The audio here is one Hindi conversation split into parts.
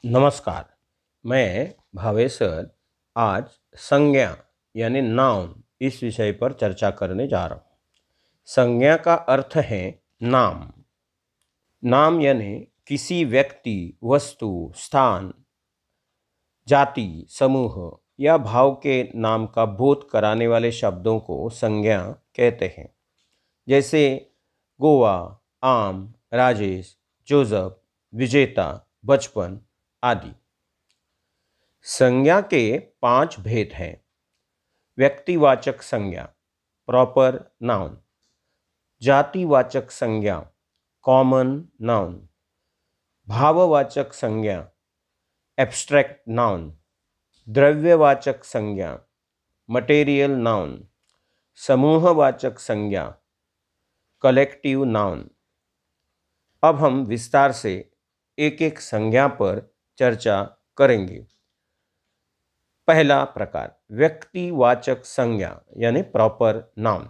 नमस्कार। मैं भावेश सर आज संज्ञा यानी नाउन इस विषय पर चर्चा करने जा रहा हूँ। संज्ञा का अर्थ है नाम। नाम यानी किसी व्यक्ति, वस्तु, स्थान, जाति, समूह या भाव के नाम का बोध कराने वाले शब्दों को संज्ञा कहते हैं। जैसे गोवा, आम, राजेश, जोसेफ, विजेता, बचपन आदि। संज्ञा के 5 भेद हैं। व्यक्तिवाचक संज्ञा प्रॉपर नाउन, जातिवाचक संज्ञा कॉमन नाउन, भाववाचक संज्ञा एब्स्ट्रैक्ट नाउन, द्रव्यवाचक संज्ञा मटेरियल नाउन, समूहवाचक संज्ञा कलेक्टिव नाउन। अब हम विस्तार से एक एक संज्ञा पर चर्चा करेंगे। पहला प्रकार व्यक्तिवाचक संज्ञा यानी प्रॉपर नाउन।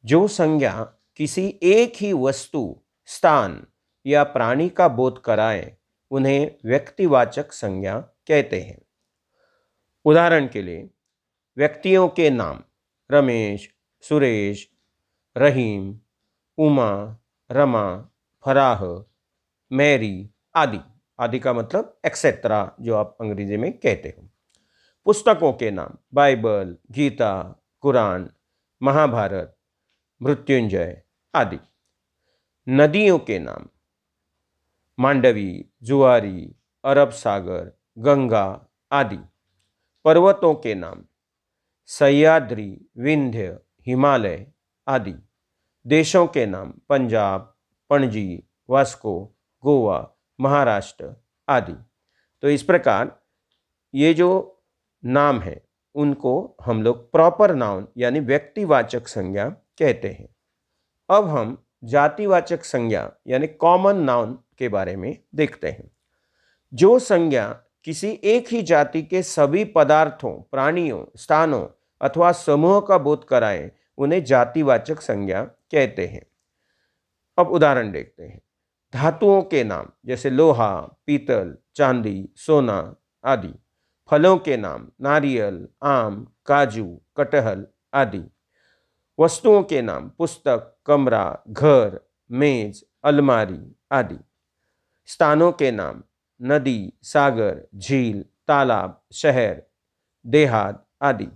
जो संज्ञा किसी एक ही वस्तु, स्थान या प्राणी का बोध कराए उन्हें व्यक्तिवाचक संज्ञा कहते हैं। उदाहरण के लिए व्यक्तियों के नाम रमेश, सुरेश, रहीम, उमा, रमा, फराह, मैरी आदि। आदि का मतलब एक्सेट्रा जो आप अंग्रेजी में कहते हो। पुस्तकों के नाम बाइबल, गीता, कुरान, महाभारत, मृत्युंजय आदि। नदियों के नाम मांडवी, जुआरी, अरब सागर, गंगा आदि। पर्वतों के नाम सह्याद्री, विंध्य, हिमालय आदि। देशों के नाम पंजाब, पणजी, वास्को, गोवा, महाराष्ट्र आदि। तो इस प्रकार ये जो नाम है उनको हम लोग प्रॉपर नाउन यानी व्यक्तिवाचक संज्ञा कहते हैं। अब हम जातिवाचक संज्ञा यानी कॉमन नाउन के बारे में देखते हैं। जो संज्ञा किसी एक ही जाति के सभी पदार्थों, प्राणियों, स्थानों अथवा समूह का बोध कराए उन्हें जातिवाचक संज्ञा कहते हैं। अब उदाहरण देखते हैं। धातुओं के नाम जैसे लोहा, पीतल, चांदी, सोना आदि। फलों के नाम नारियल, आम, काजू, कटहल आदि। वस्तुओं के नाम पुस्तक, कमरा, घर, मेज, अलमारी आदि। स्थानों के नाम नदी, सागर, झील, तालाब, शहर, देहात आदि।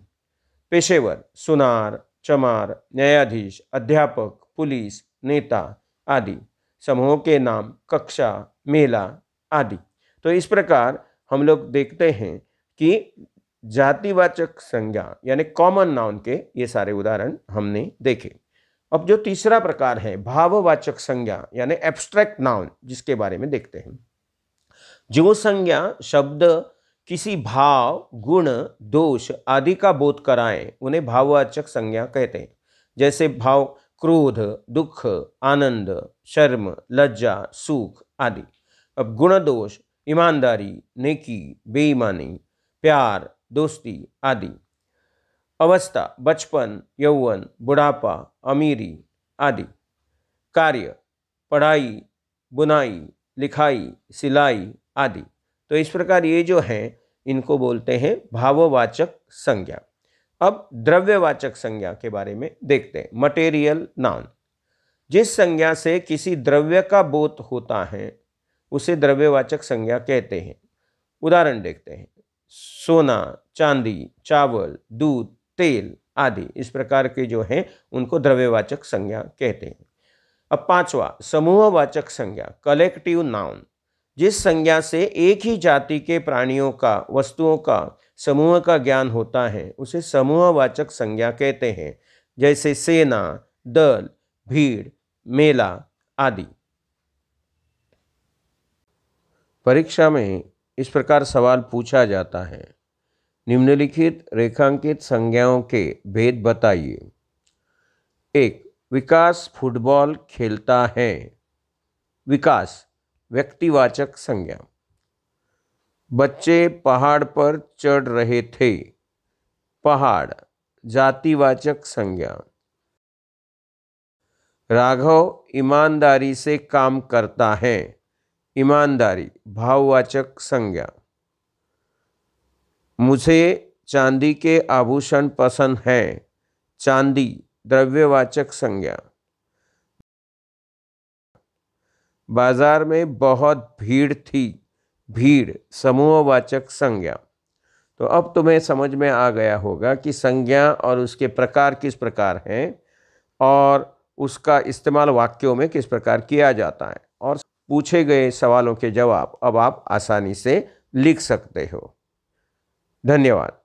पेशेवर सुनार, चमार, न्यायाधीश, अध्यापक, पुलिस, नेता आदि। समूहों के नाम कक्षा, मेला आदि। तो इस प्रकार हम लोग देखते हैं कि जातिवाचक संज्ञा यानी कॉमन नाउन के ये सारे उदाहरण हमने देखे। अब जो तीसरा प्रकार है भाववाचक संज्ञा यानी एब्स्ट्रैक्ट नाउन, जिसके बारे में देखते हैं। जो संज्ञा शब्द किसी भाव, गुण, दोष आदि का बोध कराएं उन्हें भाववाचक संज्ञा कहते हैं। जैसे भाव क्रोध, दुख, आनंद, शर्म, लज्जा, सुख आदि। अब गुण दोष ईमानदारी, नेकी, बेईमानी, प्यार, दोस्ती आदि। अवस्था बचपन, यौवन, बुढ़ापा, अमीरी आदि। कार्य पढ़ाई, बुनाई, लिखाई, सिलाई आदि। तो इस प्रकार ये जो हैं इनको बोलते हैं भाववाचक संज्ञा। अब द्रव्यवाचक संज्ञा के बारे में देखते हैं। Material noun. जिस संज्ञा से किसी द्रव्य का बोध होता है उसे द्रव्यवाचक संज्ञा कहते हैं। उदाहरण देखते हैं। सोना, चांदी, चावल, दूध, तेल आदि। इस प्रकार के जो हैं उनको द्रव्यवाचक संज्ञा कहते हैं। अब पांचवा समूहवाचक संज्ञा कलेक्टिव नाउन। जिस संज्ञा से एक ही जाति के प्राणियों का, वस्तुओं का, समूह का ज्ञान होता है उसे समूहवाचक संज्ञा कहते हैं। जैसे सेना, दल, भीड़, मेला आदि। परीक्षा में इस प्रकार सवाल पूछा जाता है। निम्नलिखित रेखांकित संज्ञाओं के भेद बताइए। 1. विकास फुटबॉल खेलता है। विकास व्यक्तिवाचक संज्ञा। बच्चे पहाड़ पर चढ़ रहे थे। पहाड़ जातिवाचक संज्ञा। राघव ईमानदारी से काम करता है। ईमानदारी भाववाचक संज्ञा। मुझे चांदी के आभूषण पसंद हैं, चांदी द्रव्यवाचक संज्ञा। बाजार में बहुत भीड़ थी, भीड़ समूहवाचक संज्ञा। तो अब तुम्हें समझ में आ गया होगा कि संज्ञा और उसके प्रकार किस प्रकार हैं और उसका इस्तेमाल वाक्यों में किस प्रकार किया जाता है, और पूछे गए सवालों के जवाब अब आप आसानी से लिख सकते हो। धन्यवाद।